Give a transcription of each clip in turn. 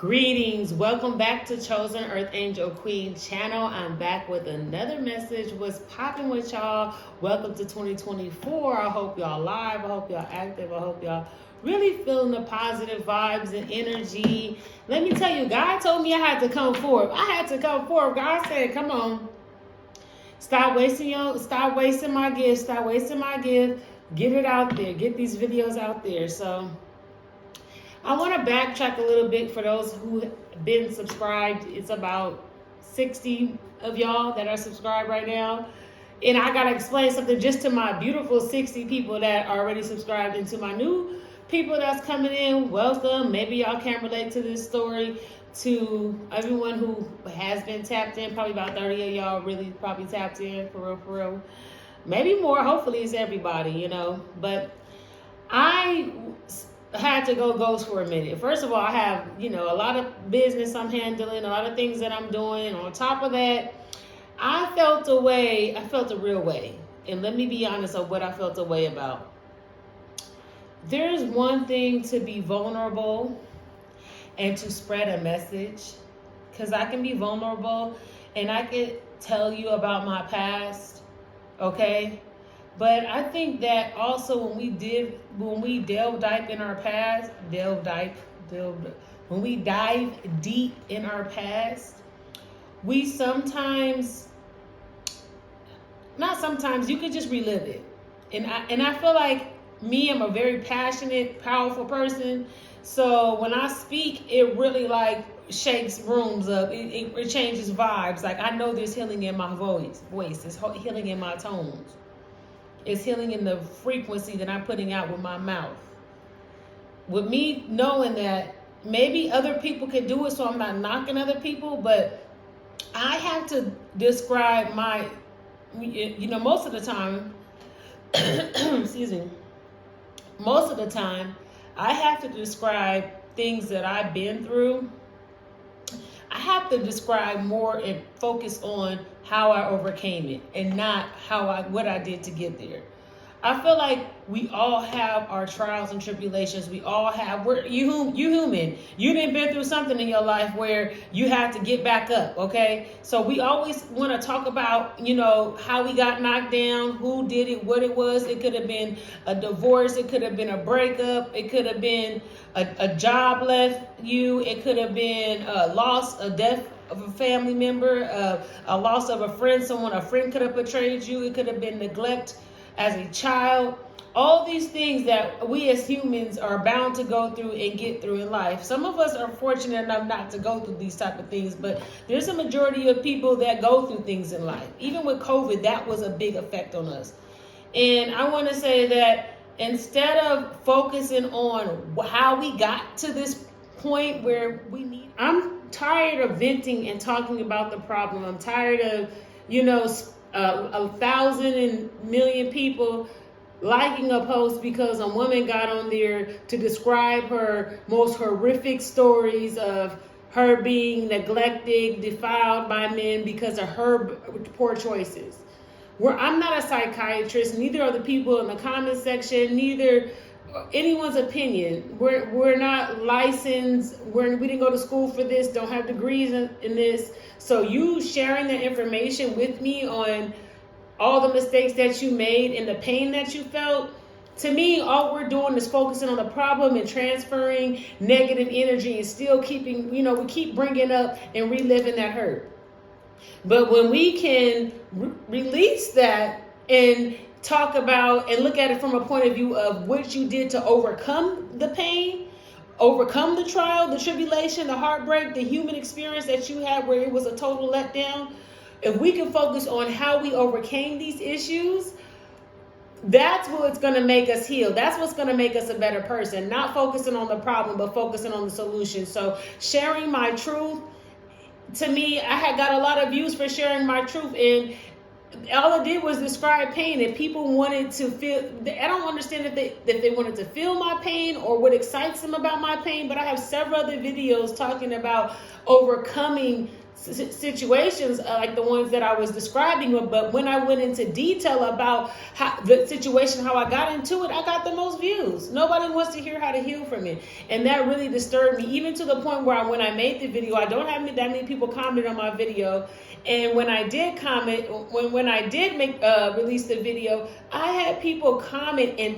Greetings, welcome back to Chosen Earth Angel Queen channel. I'm back with another message. What's popping with y'all? Welcome to 2024. I hope y'all live, I hope y'all active, I hope y'all really feeling the positive vibes and energy. Let me tell you, God told me I had to come forth. I had to come forth. God said, come on, stop wasting my gift, get it out there, get these videos out there. So I want to backtrack a little bit for those who have been subscribed. It's about 60 of y'all that are subscribed right now. And I got to explain something just to my beautiful 60 people that are already subscribed, and to my new people that's coming in. Welcome. Maybe y'all can relate to this story. To everyone who has been tapped in, probably about 30 of y'all really probably tapped in, for real. Maybe more. Hopefully it's everybody, But I had to go ghost for a minute. First of all, I have, a lot of business I'm handling, a lot of things that I'm doing. On top of that, I felt a real way. And let me be honest of what I felt a way about. There's one thing to be vulnerable and to spread a message, because I can be vulnerable and I can tell you about my past, okay? But I think that also when we delve deep in our past, when we dive deep in our past, we you could just relive it. And I feel like me, I'm a very passionate, powerful person. So when I speak, it really shakes rooms up. It changes vibes. Like, I know there's healing in my voice. It's healing in my tones. It's healing in the frequency that I'm putting out with my mouth. With me knowing that maybe other people can do it, so I'm not knocking other people, but I have to describe most of the time, excuse me, most of the time, I have to describe things that I've been through. I have to describe more and focus on how I overcame it, and not what I did to get there. I feel like we all have our trials and tribulations. You human. You done been through something in your life where you had to get back up, okay? So we always want to talk about, how we got knocked down, who did it, what it was. It could have been a divorce. It could have been a breakup. It could have been a job left you. It could have been a loss, a death of a family member, a loss of a friend. A friend could have betrayed you. It could have been neglect as a child. All these things that we as humans are bound to go through and get through in life. Some of us are fortunate enough not to go through these type of things, but there's a majority of people that go through things in life. Even with COVID, that was a big effect on us. And I want to say that instead of focusing on how we got to this point where I'm tired of venting and talking about the problem. I'm tired of, 1,000 and million people liking a post because a woman got on there to describe her most horrific stories of her being neglected, defiled by men because of her poor choices. I'm not a psychiatrist, neither are the people in the comment section, neither anyone's opinion. We're not licensed. We didn't go to school for this, don't have degrees in this. So you sharing the information with me on all the mistakes that you made and the pain that you felt, to me, all we're doing is focusing on the problem and transferring negative energy and still keeping, we keep bringing up and reliving that hurt. But when we can release that and talk about and look at it from a point of view of what you did to overcome the pain, overcome the trial, the tribulation, the heartbreak, the human experience that you had where it was a total letdown. If we can focus on how we overcame these issues, that's what's going to make us heal. That's what's going to make us a better person. Not focusing on the problem, but focusing on the solution. So sharing my truth, to me, I had got a lot of views for sharing my truth, and all it did was describe pain, and people wanted to feel. I don't understand if they wanted to feel my pain or what excites them about my pain, but I have several other videos talking about overcoming situations like the ones that I was describing, but when I went into detail about how the situation, how I got into it, I got the most views. Nobody wants to hear how to heal from it, and that really disturbed me, even to the point where when I made the video, I don't have that many people comment on my video. And when I did comment, when I did make release the video, I had people comment and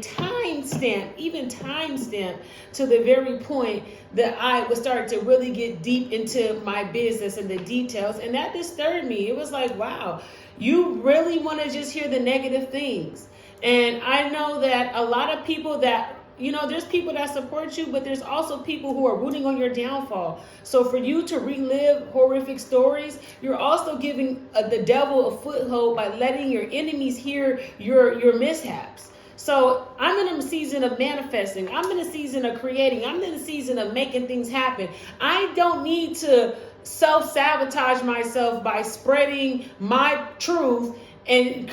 even timestamp to the very point that I was starting to really get deep into my business and the details, and that disturbed me. It was like, wow, you really want to just hear the negative things. And I know that a lot of people that, there's people that support you, but there's also people who are rooting on your downfall. So for you to relive horrific stories, you're also giving the devil a foothold by letting your enemies hear your mishaps. So I'm in a season of manifesting. I'm in a season of creating. I'm in a season of making things happen. I don't need to self-sabotage myself by spreading my truth and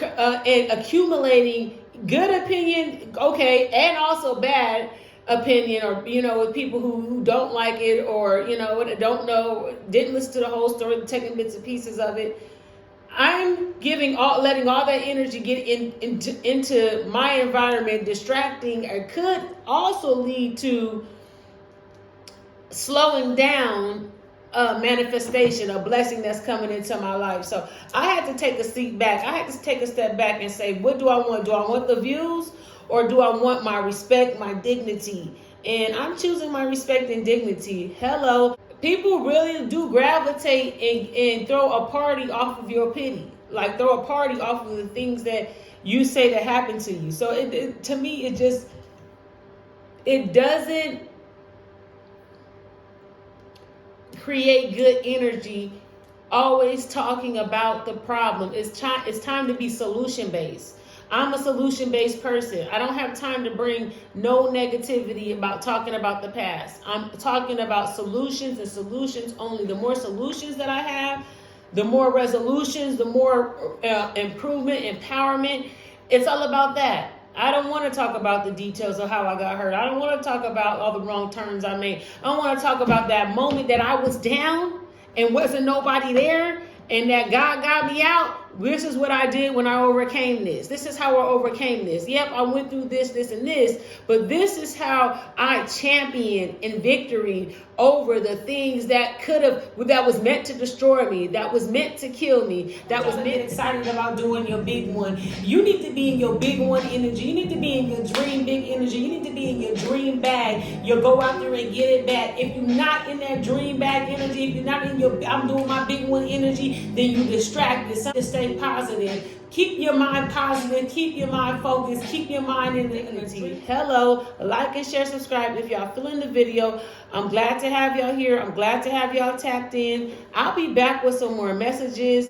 accumulating good opinion, okay, and also bad opinion, or with people who don't like it, or don't know, didn't listen to the whole story, taking bits and pieces of it. I'm letting all that energy get into my environment, distracting, or could also lead to slowing down a manifestation, a blessing that's coming into my life. So I had to take a step back and say, what do I want? Do I want the views, or do I want my respect, my dignity? And I'm choosing my respect and dignity. Hello. People really do gravitate and throw a party off of your pity. Like throw a party off of the things that you say that happened to you. So to me, it doesn't create good energy always talking about the problem. It's time to be solution based. I'm a solution based person. I don't have time to bring no negativity about talking about the past. I'm talking about solutions, and solutions only. The more solutions that I have, the more resolutions, the more improvement, empowerment. It's all about that. I don't want to talk about the details of how I got hurt. I don't want to talk about all the wrong turns I made. I don't want to talk about that moment that I was down and wasn't nobody there, and that God got me out. This is what I did when I overcame this. This is how I overcame this. Yep, I went through this, and this. But this is how I championed in victory over the things that was meant to destroy me, that was meant to kill me, that was meant excited about doing your big one. You need to be in your big one energy. You need to be in your dream big energy. You need to be in your dream bag. You'll go out there and get it back. If you're not in that dream bag energy, if you're not in I'm doing my big one energy, then you distracted. So just stay positive. Keep your mind positive. Keep your mind focused. Keep your mind in the energy. Hello. Like and share, subscribe if y'all feeling the video. I'm glad to have y'all here. I'm glad to have y'all tapped in. I'll be back with some more messages.